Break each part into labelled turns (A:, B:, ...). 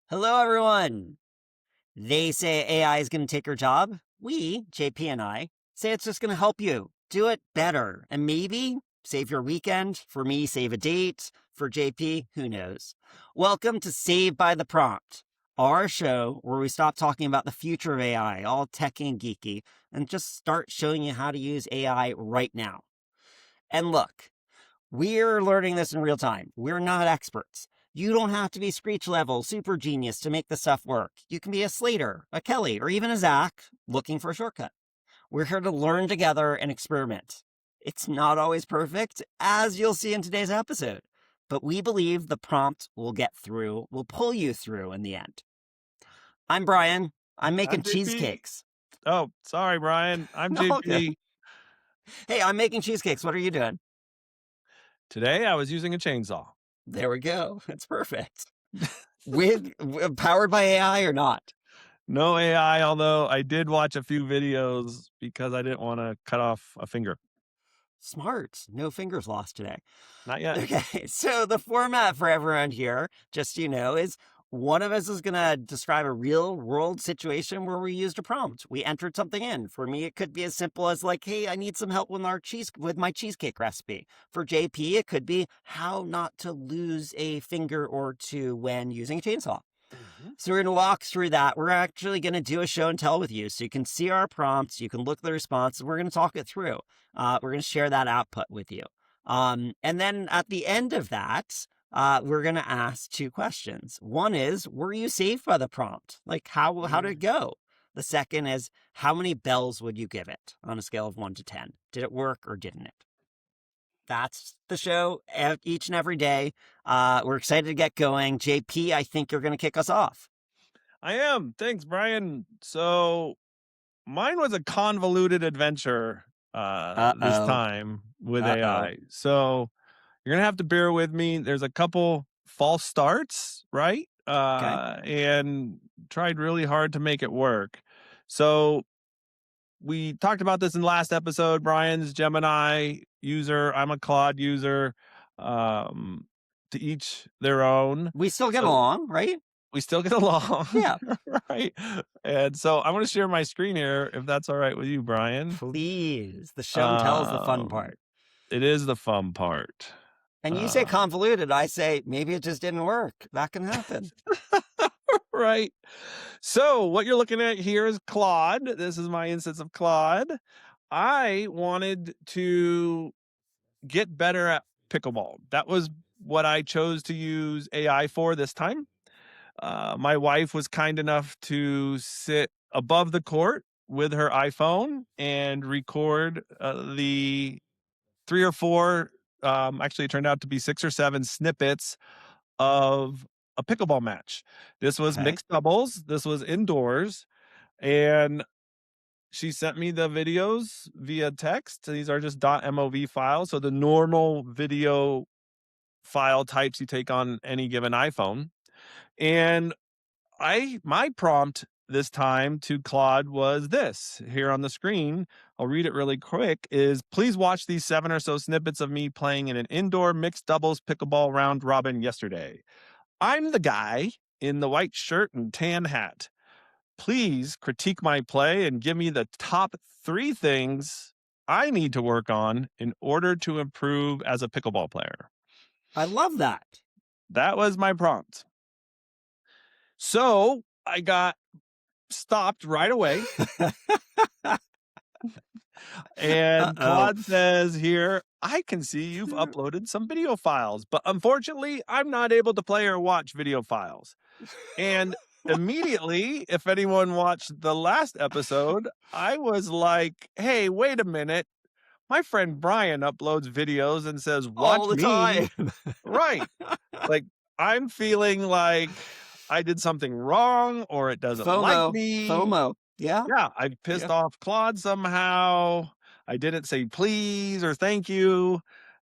A: Hello, everyone. They say AI is going to take your job. We, JP and I, say it's just going to help you do it better and maybe save your weekend. For me, save a date. For JP, who knows? Welcome to Save by the Prompt, our show where we stop talking about the future of AI, all techy and geeky, and just start showing you how to use AI right now. And look, we're learning this in real time. We're not experts. You don't have to be Screech level, super genius to make the stuff work. You can be a Slater, a Kelly, or even a Zach looking for a shortcut. We're here to learn together and experiment. It's not always perfect, as you'll see in today's episode, but we believe the prompt will get through, will pull you through in the end. I'm Brian. I'm
B: I'm
A: making
B: JP.
A: cheesecakes.
B: Oh, sorry, Brian. I'm
A: Oh, good.
B: JP.
A: Hey, I'm making cheesecakes. What are you doing?
B: Today I was using a chainsaw.
A: There we go. That's perfect. With powered by AI or not?
B: No AI, although I did watch a few videos because I didn't want to cut off a finger.
A: Smart. No fingers lost today.
B: Not yet.
A: Okay, so the format for everyone here, just so you know, is one of us is going to describe a real world situation where we used a prompt. We entered something in. For me, it could be as simple as like, "Hey, I need some help with my cheesecake recipe." For JP, it could be how not to lose a finger or two when using a chainsaw.
B: Mhm.
A: So we're going to walk through that. We're actually going to do a show and tell with you. So you can see our prompts, you can look at the responses. We're going to talk it through. We're going to share that output with you. And then at the end of that, we're going to ask two questions. One is, were you saved by the prompt? Like how did it go? The second is, how many bells would you give it on a scale of 1 to 10? Did it work or didn't it? That's the show each and every day. We're excited to get going. JP, I think you're going to kick us off.
B: I am. Thanks, Brian. So mine was a convoluted adventure this
A: Uh-oh.
B: time with
A: Uh-oh.
B: AI. So you're gonna have to bear with me. There's a couple false starts, right?
A: Okay.
B: And tried really hard to make it work. So we talked about this in the last episode. Brian's Gemini user. I'm a Claude user. Um, to each their own.
A: We still get
B: So
A: along, right?
B: we still get along,
A: Yeah.
B: right? And so I'm going to share my screen here, if that's all right with you, Brian.
A: Please. The show and tell is the fun
B: Um,
A: part.
B: it is the fun part.
A: And you say
B: Uh,
A: convoluted, I say maybe it just didn't work. That can happen.
B: right. So what you're looking at here is Claude. This is my instance of Claude. I wanted to get better at pickleball. That was what I chose to use AI for this time. My wife was kind enough to sit above the court with her iPhone and record the 3 or 4, actually, it turned out to be 6 or 7 snippets of a pickleball match. This was
A: Okay.
B: mixed doubles, this was indoors, and she sent me the videos via text. These are just .mov files, so the normal video file types you take on any given iPhone. And my prompt this time to Claude was this here on the screen. I'll read it really quick is please watch these 7 or so snippets of me playing in an indoor mixed doubles pickleball round robin yesterday. I'm the guy in the white shirt and tan hat. Please critique my play and give me the top 3 things I need to work on in order to improve as a pickleball player.
A: I love that.
B: That was my prompt. So I got stopped right away. And
A: Uh-oh.
B: Claude says here, I can see you've uploaded some video files, but unfortunately, I'm not able to play or watch video files. And immediately, if anyone watched the last episode, I was like, hey, wait a minute. My friend Brian uploads videos and says,
A: All
B: watch
A: the
B: me.
A: time.
B: Right. Like, I'm feeling like I did something wrong or it doesn't like
A: FOMO.
B: me.
A: FOMO. Yeah.
B: Yeah, I pissed
A: Yeah.
B: off Claude somehow. I didn't say please or thank you.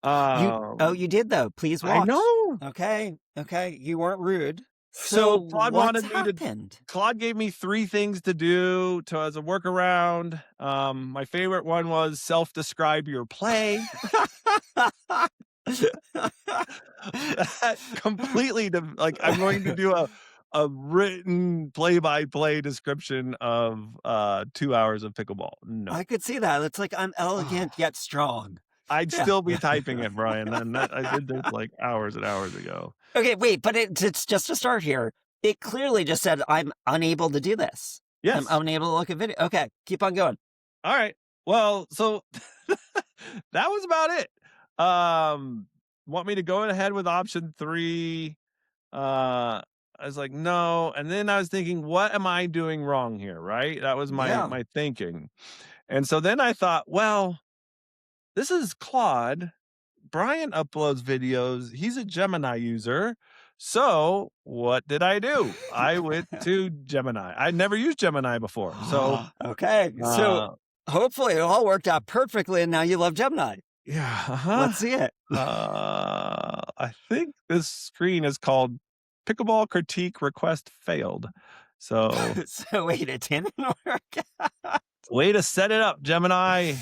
A: You did though. Please
B: I
A: watch.
B: know.
A: Okay. Okay. You weren't rude. So
B: So Claude
A: what's
B: wanted me to
A: happened?
B: Claude gave me 3 things to do to as a workaround. My favorite one was self-describe your play. That completely like I'm going to do a a written play-by-play description of 2 hours of pickleball. No.
A: I could see that. It's like I'm elegant yet strong.
B: I'd
A: Yeah.
B: still be typing it, Brian, and that I did this, like, hours and hours ago.
A: Okay, wait, but it's just to start here. It clearly just said I'm unable to do this. I'm
B: Yes.
A: unable to look at video. Okay, keep on going.
B: Alright. Well, so that was about it. Want me to go ahead with option 3? I was like, "No," and then I was thinking, "What am I doing wrong here?" Right? That was my
A: Yeah.
B: my thinking. And so then I thought, "Well, this is Claude. Brian uploads videos. He's a Gemini user. So what did I do? I went to Gemini. I'd never used Gemini before. So
A: Okay, so
B: uh
A: hopefully it all worked out perfectly, and now you love Gemini.
B: yeah,
A: Let's see it.
B: I think this screen is called Pickleball Critique Request Failed. So
A: So wait, it didn't work.
B: way to set it up, Gemini.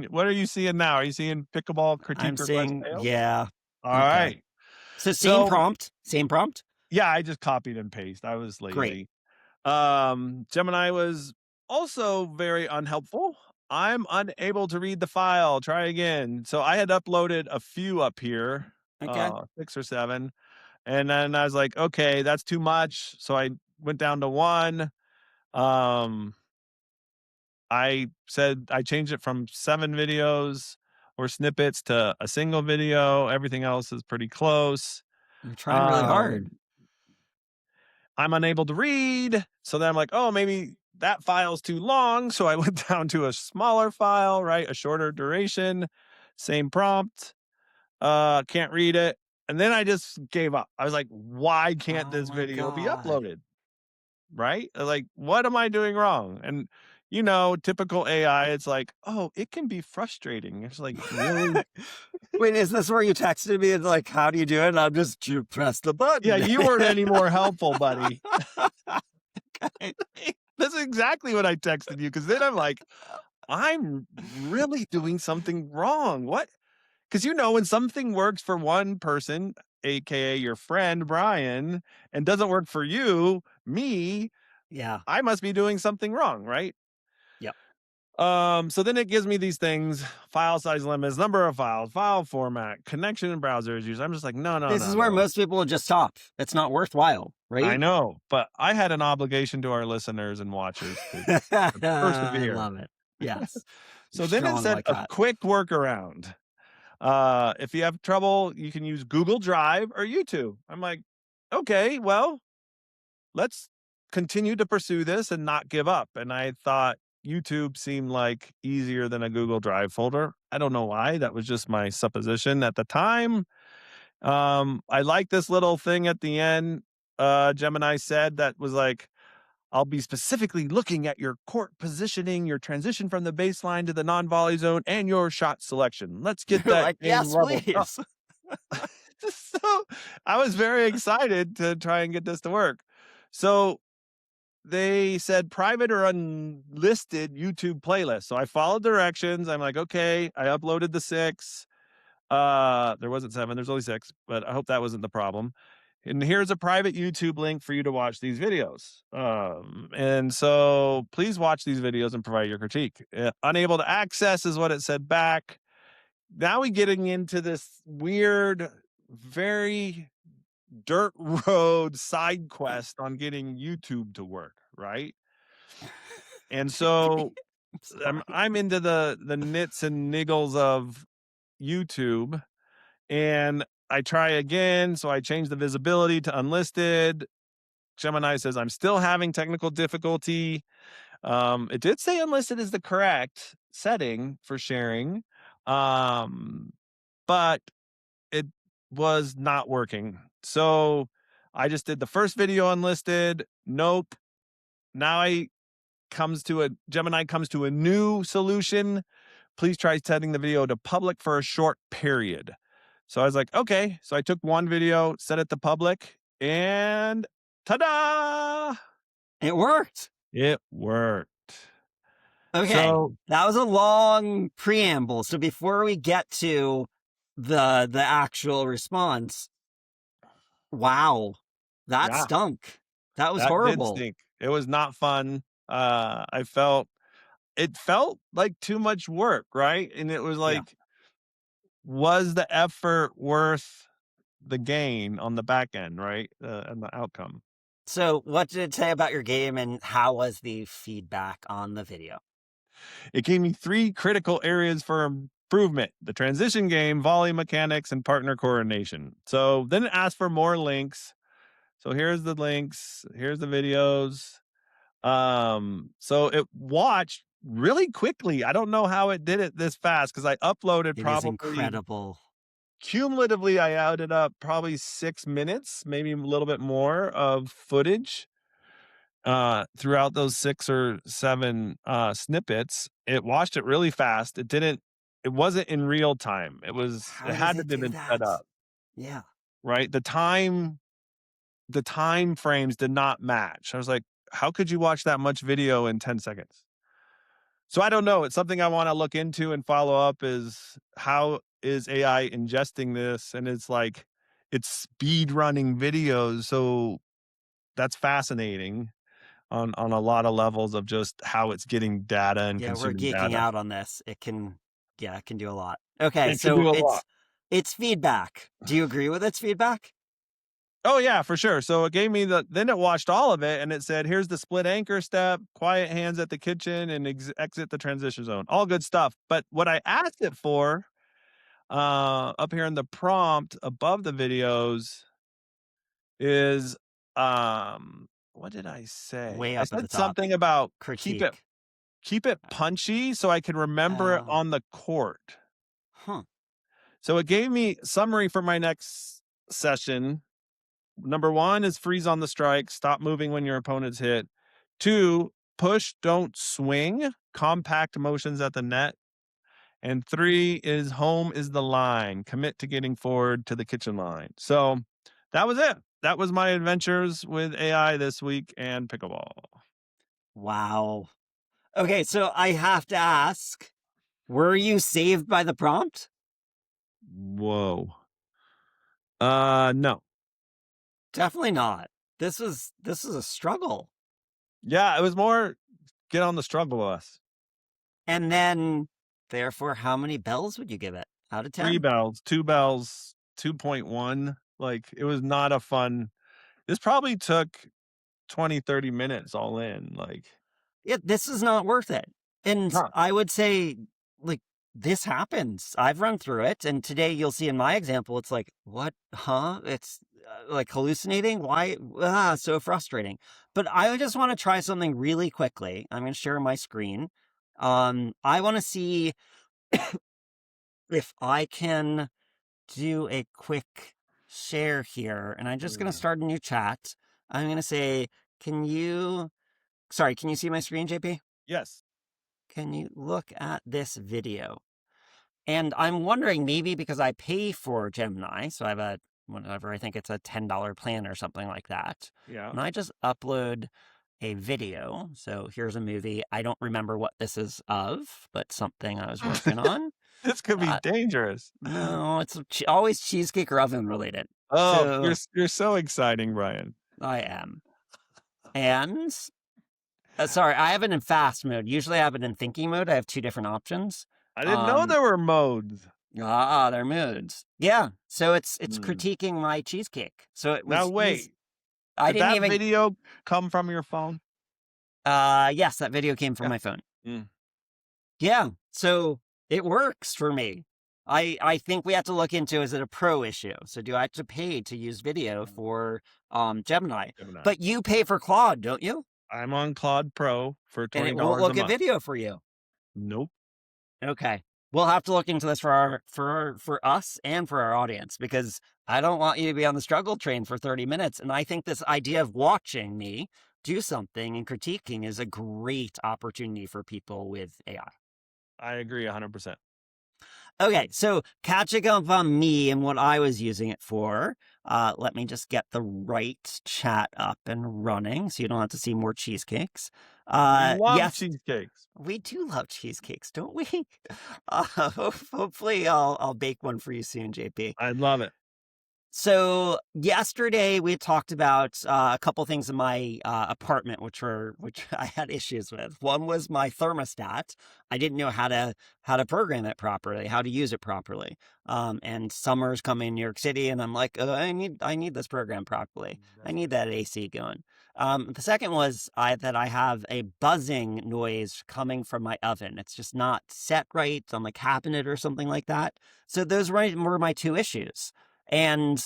B: What are you seeing now? Are you seeing Pickleball
A: I'm
B: Critique Request
A: seeing,
B: Failed?
A: yeah.
B: All
A: Okay.
B: right.
A: So same
B: So
A: prompt, same prompt.
B: yeah, I just copied and paste. I was
A: Great.
B: lazy. Gemini was also very unhelpful. I'm unable to read the file. Try again. So I had uploaded a few up here,
A: Okay.
B: 6 or 7, and then I was like, okay, that's too much. So I went down to 1. Um, I said I changed it from 7 videos or snippets to a single video. Everything else is pretty close.
A: You're trying really hard.
B: Um, I'm unable to read. So then I'm like, oh, maybe that file's too long. So I went down to a smaller file, right? A shorter duration, same prompt. Can't read it. And then I just gave up. I was like, why can't
A: Oh
B: this
A: my
B: video be
A: God.
B: uploaded? Right? Like, what am I doing wrong? And typical AI, it's like, oh, it can be frustrating. It's like, really?
A: Wait, is this where you texted me and like, how do you do it? And I'm just, you press the
B: Yeah,
A: button.
B: you weren't any more helpful, buddy.
A: Okay.
B: That's exactly what I texted you. Cause then I'm like, I'm really doing something wrong. What? Because when something works for one person, aka your friend Brian, and doesn't work for you, me,
A: Yeah.
B: I must be doing something wrong, right?
A: Yep.
B: So then it gives me these things: file size limits, number of files, file format, connection and browsers used. I'm just like, no, no,
A: This
B: no,
A: is where
B: no.
A: most people would just stop. It's not worthwhile,
B: I
A: right?
B: know, but I had an obligation to our listeners and watchers to
A: I
B: persevere.
A: love it. Yes. You're
B: So then it
A: strong
B: said
A: like
B: a
A: that.
B: quick workaround. If you have trouble, you can use Google Drive or YouTube. I'm like, okay, well, let's continue to pursue this and not give up. And I thought YouTube seemed like easier than a Google Drive folder. I don't know why. That was just my supposition at the time. I like this little thing at the end. Gemini said that was like, I'll be specifically looking at your court positioning, your transition from the baseline to the non-volley zone, and your shot selection. Let's get
A: You're
B: that
A: like,
B: game
A: yes,
B: leveled up.
A: please.
B: So I was very excited to try and get this to work. So they said private or unlisted YouTube playlist. So I followed directions. I'm like, okay, I uploaded the 6. There wasn't 7, there's only 6, but I hope that wasn't the problem. And here's a private YouTube link for you to watch these videos. And so please watch these videos and provide your critique. Unable to access is what it said back. Now we getting into this weird, very dirt road side quest on getting YouTube to work, right? And so
A: I'm sorry.
B: I'm into the nits and niggles of YouTube, and I try again. So I change the visibility to unlisted. Gemini says I'm still having technical difficulty. It did say unlisted is the correct setting for sharing, but it was not working. So I just did the first video unlisted. Nope. Now Gemini comes to a new solution. Please try setting the video to public for a short period. So I was like, okay. So I took one video, set it to public, and ta-da!
A: It worked.
B: It worked.
A: Okay.
B: So
A: That was a long preamble. So before we get to the actual response, wow. That
B: Yeah,
A: stunk. That was
B: that did
A: horrible.
B: stink. It was not fun. It felt like too much work, right? And it was
A: Yeah.
B: like, was the effort worth the gain on the back end, right? And the outcome.
A: So, what did it say about your game, and how was the feedback on the video?
B: It gave me 3 critical areas for improvement: the transition game, volley mechanics, and partner coordination. So then it asked for more links. So here's the links, here's the videos. So it watched really quickly. I don't know how it did it this fast because I uploaded
A: It is
B: probably
A: incredible.
B: cumulatively, I added up probably 6 minutes, maybe a little bit more of footage throughout those 6 or 7 snippets. It watched it really fast. It wasn't in real time. It
A: How does
B: had to
A: it
B: be
A: do
B: been sped
A: that?
B: up,
A: Yeah.
B: right? The time frames did not match. I was like, how could you watch that much video in 10 seconds? So I don't know. It's something I want to look into and follow up is how is AI ingesting this? And it's speed running videos. So that's fascinating on a lot of levels of just how it's getting data and
A: Yeah, we're
B: consuming
A: geeking
B: data.
A: out on this. It can, yeah, it can do a lot. Okay,
B: It can
A: so
B: do a lot.
A: it's feedback. Do you agree with its feedback?
B: Oh yeah, for sure. So it gave me then it watched all of it and it said, here's the split anchor step, quiet hands at the kitchen, and exit the transition zone. All good stuff. But what I asked it for up here in the prompt above the videos is what did I say?
A: Way
B: I
A: up at the
B: said
A: top.
B: something about
A: Critique.
B: keep it punchy so I could remember it
A: Oh,
B: on the court.
A: huh.
B: So it gave me summary for my next session. Number 1 is freeze on the strike, stop moving when your opponent's hit. 2, push, don't swing, compact motions at the net. And 3 is home is the line, commit to getting forward to the kitchen line. So that was it. That was my adventures with AI this week and pickleball.
A: Wow. Okay, so I have to ask, were you saved by the prompt?
B: Whoa. No.
A: Definitely not. This is a struggle.
B: Yeah, it was more get on the struggle bus.
A: And then, therefore, how many bells would you give it out of
B: 3
A: 10?
B: bells, 2 bells, 2.1. Like it was not a fun. This probably took 20, 30 minutes all in. Like,
A: This is not worth it. And
B: huh.
A: I would say, like, this happens. I've run through it. And today you'll see in my example, it's like, what? Huh? It's like hallucinating. Why? Ah, so frustrating. But I just want to try something really quickly. I'm going to share my screen. I want to see if I can do a quick share here. And I'm just going to
B: Mm.
A: start a new chat. I'm going to say, sorry, can you see my screen, JP?
B: Yes.
A: Can you look at this video? And I'm wondering, maybe because I pay for Gemini, so I have a whatever, I think it's a $10 plan or something like that.
B: Yeah.
A: And I just upload a video. So here's a movie. I don't remember what this is of, but something I was working on.
B: This could be
A: Uh,
B: dangerous.
A: no, it's always cheesecake or oven related.
B: Oh,
A: So
B: you're so exciting, Brian.
A: I am. And sorry, I have it in fast mode. Usually I have it in thinking mode. I have two different options.
B: I didn't know
A: Um,
B: there were modes.
A: they're moods. Yeah. So it's
B: Mm.
A: critiquing my cheesecake. So it
B: Now
A: was easy.
B: wait,
A: I
B: did
A: didn't
B: that
A: even
B: video come from your phone?
A: yes, that video came from
B: Yeah.
A: my phone.
B: Mm.
A: Yeah. So it works for me. I think we have to look into, is it a pro issue? So do I have to pay to use video for Gemini?
B: Gemini.
A: But you pay for Claude, don't you?
B: I'm on Claude Pro for
A: And it
B: $20
A: won't
B: a
A: look at
B: month.
A: video for you.
B: Nope.
A: Okay. We'll have to look into this for us and for our audience, because I don't want you to be on the struggle train for 30 minutes. And I think this idea of watching me do something and critiquing is a great opportunity for people with AI.
B: I agree 100%.
A: Okay, so catching up on me and what I was using it for. Let me just get the right chat up and running so you don't have to see more cheesecakes.
B: We love
A: Yes,
B: cheesecakes.
A: we do love cheesecakes, don't we? Hopefully, I'll bake one for you soon, JP.
B: I love it.
A: So yesterday we talked about a couple things in my apartment, which I had issues with. One was my thermostat. I didn't know how to program it properly, how to use it properly. And summer's coming in New York City, and I'm like, I need this program properly. I
B: That's
A: need
B: good.
A: that AC going. The second was that I have a buzzing noise coming from my oven. It's just not set right on the cabinet or something like that. So those were my two issues. And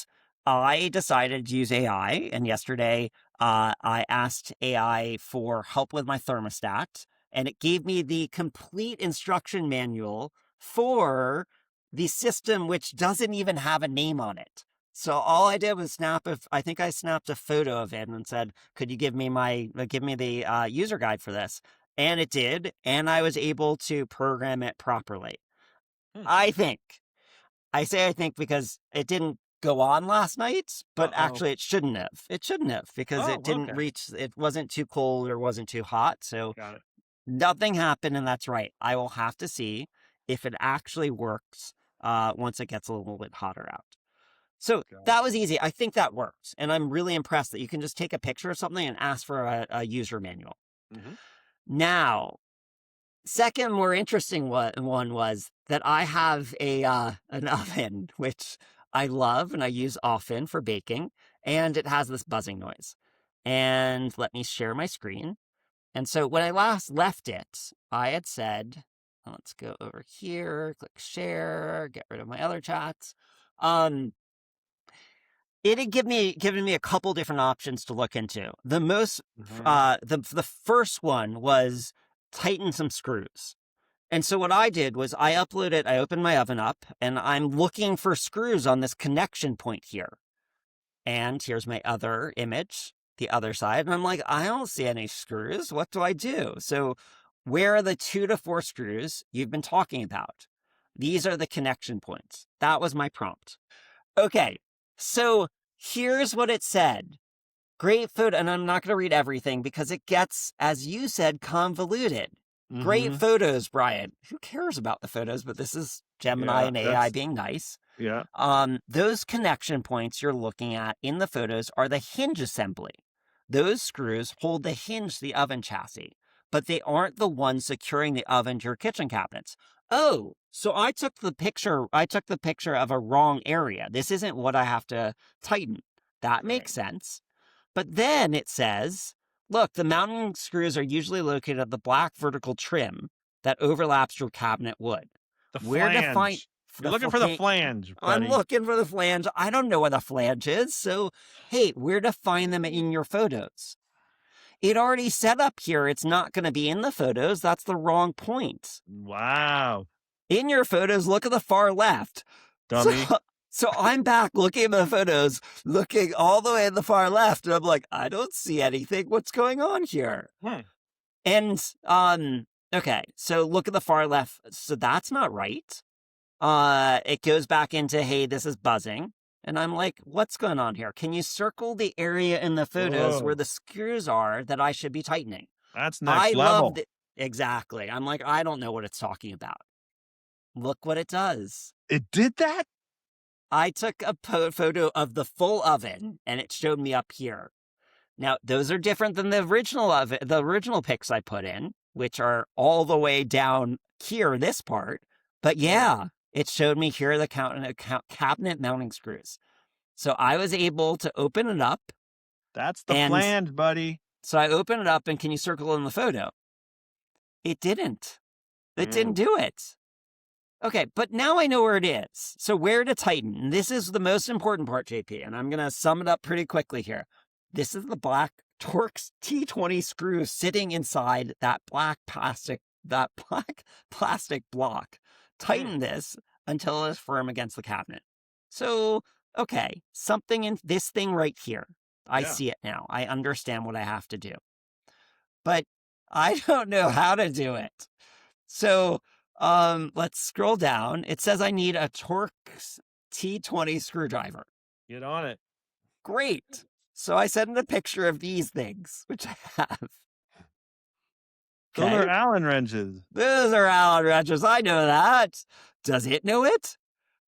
A: I decided to use AI. And yesterday, I asked AI for help with my thermostat, and it gave me the complete instruction manual for the system, which doesn't even have a name on it. So all I did was I think I snapped a photo of it and said, "Could you give me the user guide for this?" And it did, and I was able to program it properly.
B: Hmm.
A: I think. I say I think because it didn't go on last night, but
B: Uh-oh.
A: actually it shouldn't have. It shouldn't have because
B: Oh, okay.
A: it wasn't too cold or wasn't too hot. So
B: Got it.
A: nothing happened. And that's right. I will have to see if it actually works once it gets a little bit hotter out. So
B: Got it.
A: that was easy. I think that worked. And I'm really impressed that you can just take a picture of something and ask for a user manual.
B: Mhm.
A: Now, second, more interesting one was that I have a an oven which I love and I use often for baking, and it has this buzzing noise. And let me share my screen. And so when I last left it, I had said, let's go over here, click share, get rid of my other chats. Um, it had given me a couple different options to look into.
B: Mhm.
A: The first one was tighten some screws. And so what I did was I opened my oven up, and I'm looking for screws on this connection point here. And here's my other image, the other side. And I'm like, I don't see any screws. What do I do? So where are the 2 to 4 screws you've been talking about? These are the connection points. That was my prompt. Okay. So here's what it said. Great photo, and I'm not going to read everything because it gets, as you said, convoluted. Great
B: Mhm.
A: photos, Brian. Who cares about the photos? But this is Gemini
B: Yeah,
A: and AI
B: that's
A: being nice.
B: yeah.
A: Those connection points you're looking at in the photos are the hinge assembly. Those screws hold the hinge to the oven chassis, but they aren't the ones securing the oven to your kitchen cabinets. Oh, so I took the picture. I took the picture of a wrong area. This isn't what I have to tighten. That
B: Right.
A: makes sense. But then it says, look, the mounting screws are usually located at the black vertical trim that overlaps your cabinet wood.
B: The
A: Where to find
B: flange. You're looking for the flange,
A: I'm
B: buddy.
A: looking for the flange. I don't know where the flange is. So, hey, where to find them in your photos? It already set up here. It's not going to be in the photos. That's the wrong point.
B: Wow,
A: In your photos, look at the far left. So,
B: dummy.
A: so I'm back looking at the photos, looking all the way at the far left, and I'm like, I don't see anything. What's going on here?
B: Hmm.
A: And okay, so look at the far left. So that's not right. It goes back into, hey, this is buzzing. And I'm like, what's going on here? Can you circle the area in the photos where
B: Whoa,
A: the screws are that I should be tightening?
B: that's
A: I
B: next
A: loved
B: level.
A: it. Exactly. I'm like, I don't know what it's talking about. Look what it does.
B: It did that?
A: I took a photo of the full oven and it showed me up here. Now, those are different than the original pics I put in, which are all the way down here, this part. But
B: Hmm.
A: yeah, it showed me here the cabinet mounting screws. So I was able to open it up.
B: That's the
A: And
B: flange, buddy.
A: so I open it up, and can you circle in the photo? It didn't. It didn't
B: Mm.
A: do it. Okay, but now I know where it is. So where to tighten? And this is the most important part, JP, and I'm going to sum it up pretty quickly here. This is the black Torx T20 screw sitting inside that black plastic block.
B: Hmm.
A: Tighten this until it is firm against the cabinet. So, okay, something in this thing right here. I
B: Yeah.
A: see it now. I understand what I have to do. But I don't know how to do it. So, let's scroll down. It says I need a Torx T20 screwdriver.
B: Get on it.
A: Great. So I sent in a picture of these things, which I have.
B: Those are
A: Okay.
B: Allen wrenches.
A: Those are Allen wrenches. I know that. Does it know it?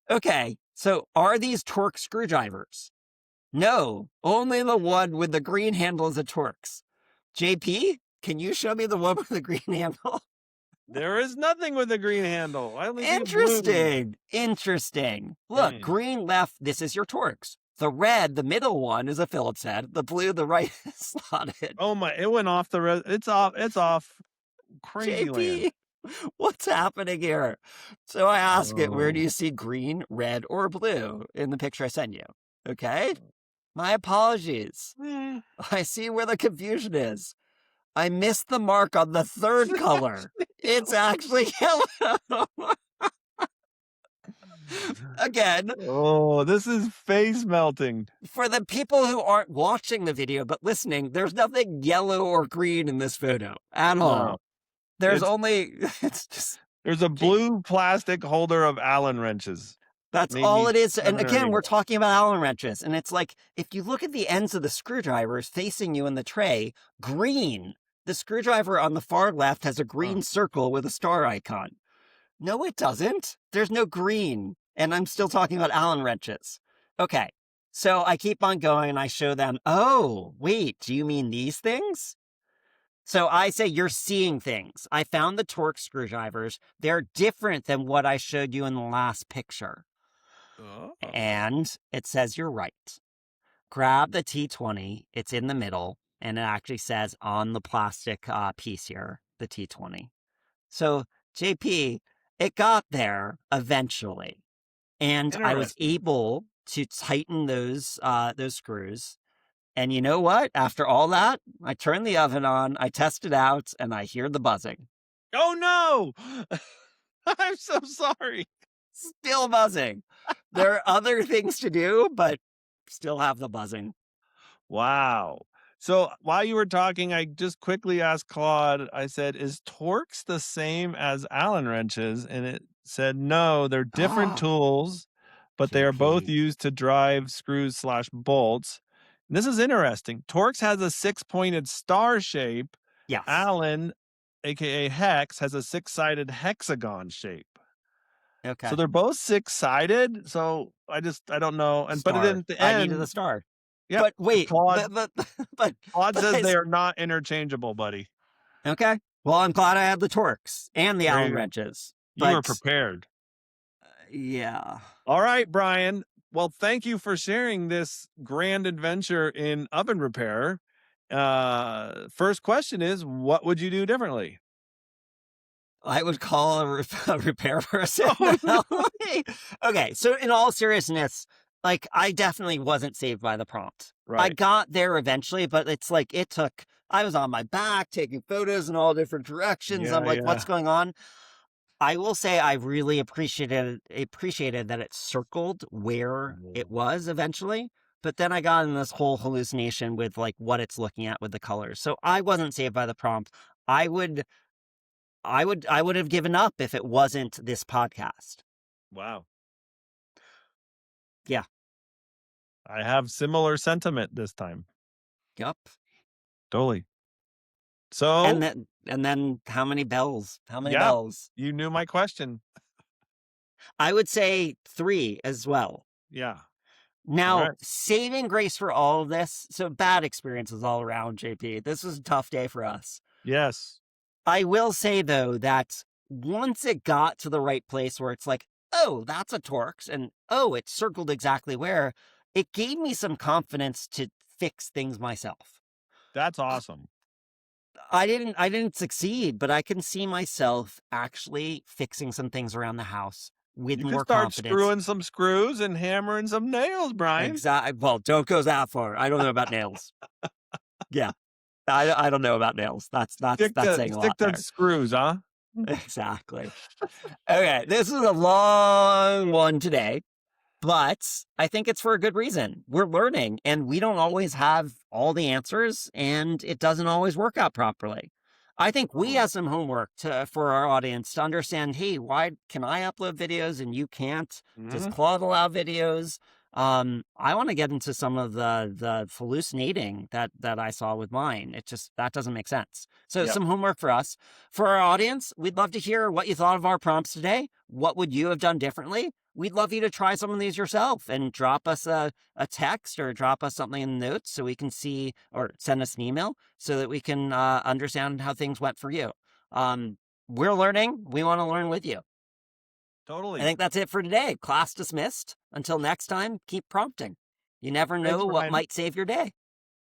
A: Okay. So are these Torx screwdrivers? No, only the one with the green handle is a Torx. JP, can you show me the one with the green handle?
B: There is nothing with a green handle. I only see blue.
A: Interesting. Interesting. Look,
B: Hmm.
A: green left, this is your Torx. The red, the middle one, is a Phillips head. The blue, the right is slotted.
B: Oh my! It went off the. It's off. It's off. Crazy land.
A: JP, what's happening here? So I ask it, where do
B: Oh.
A: you see green, red, or blue in the picture I send you? Okay? My apologies.
B: Eh.
A: I see where the confusion is. I missed the mark on the third color. It's actually yellow. Again,
B: Oh, this is face melting.
A: for the people who aren't watching the video but listening, there's nothing yellow or green in this photo at
B: No,
A: all. There's
B: it's
A: only, it's just,
B: there's a blue plastic holder of Allen wrenches.
A: that's all
B: Maybe
A: it is. And
B: 7 or 8
A: again, we're
B: of them.
A: talking about Allen wrenches. And it's like, if you look at the ends of the screwdrivers facing you in the tray, green. The screwdriver on the far left has a green
B: Huh.
A: circle with a star icon. No, it doesn't. There's no green. And I'm still talking about Allen wrenches. Okay. So I keep on going and I show them, oh, wait, do you mean these things? So I say, you're seeing things. I found the Torx screwdrivers. They're different than what I showed you in the last picture.
B: Oh.
A: And it says you're right. Grab the T20. It's in the middle. And it actually says on the plastic piece here, the T20. So, JP, it got there eventually. And I was
B: Interesting.
A: able to tighten those screws. And you know what? After all that, I turned the oven on, I test it out, and I hear the buzzing.
B: Oh no! I'm so sorry.
A: Still buzzing. There are other things to do, but still have the buzzing.
B: Wow. So while you were talking, I just quickly asked Claude, I said, is Torx the same as Allen wrenches? And it said, no, they're different
A: Ah,
B: tools, but they are both
A: JP.
B: used to drive screws/bolts. And this is interesting. Torx has a 6-pointed star shape.
A: Yes.
B: Allen, aka Hex, has a 6-sided hexagon shape.
A: Okay.
B: So they're both 6-sided. So I don't know. And but then
A: Star.
B: at the
A: I needed a
B: end,
A: star.
B: yep,
A: But wait,
B: Claude
A: but
B: Claude
A: but
B: says they are not interchangeable, buddy.
A: okay. Well, I'm glad I had the Torx and the
B: There
A: Allen
B: you go.
A: wrenches.
B: You were
A: But
B: prepared.
A: yeah.
B: All right, Brian. Well, thank you for sharing this grand adventure in oven repair. First question is, what would you do differently?
A: I would call a repair person
B: Oh,
A: to
B: no.
A: help me. Okay, so in all seriousness, like I definitely wasn't saved by the prompt. I
B: Right.
A: got there eventually, but it's like it took. I was on my back taking photos in all different directions. I'm
B: Yeah,
A: like,
B: yeah.
A: what's going on? I will say I really appreciated that it circled where it was eventually. But then I got in this whole hallucination with like what it's looking at with the colors. So I wasn't saved by the prompt. I would I would have given up if it wasn't this podcast.
B: Wow.
A: Yeah.
B: I have similar sentiment this time.
A: Yep.
B: Totally.
A: And
B: So,
A: then how many bells? How many
B: yeah,
A: bells?
B: you knew my question.
A: I would say 3 as well.
B: Yeah. All
A: Now,
B: right.
A: saving grace for all of this, so bad experiences all around, JP. This was a tough day for us.
B: Yes.
A: I will say though that once it got to the right place where it's like, oh, that's a Torx, and oh, it circled exactly where, it gave me some confidence to fix things myself.
B: That's awesome.
A: I didn't succeed, but I can see myself actually fixing some things around the house with
B: You could
A: more
B: start
A: confidence.
B: screwing some screws and hammering some nails, Brian.
A: Exactly. Well, don't go that far. I don't know about nails. Yeah, I don't know about nails. That's saying a
B: Stick
A: lot
B: to
A: there.
B: screws, huh?
A: Exactly. Okay, this is a long one today, but I think it's for a good reason. We're learning, and we don't always have all the answers, and it doesn't always work out properly. I think we have some homework for our audience to understand, hey, why can I upload videos and you can't? Does
B: Mhm.
A: Claude allow videos? I want to get into some of the hallucinating that I saw with mine. It just that doesn't make sense. So
B: Yep.
A: some homework for us. For our audience, we'd love to hear what you thought of our prompts today. What would you have done differently? We'd love you to try some of these yourself and drop us a text or drop us something in the notes so we can see, or send us an email so that we can understand how things went for you. Um, we're learning. We want to learn with you. I
B: Totally.
A: think that's it for today. Class dismissed. Until next time, keep prompting. You never
B: Thanks,
A: know what
B: Ryan.
A: might save your day.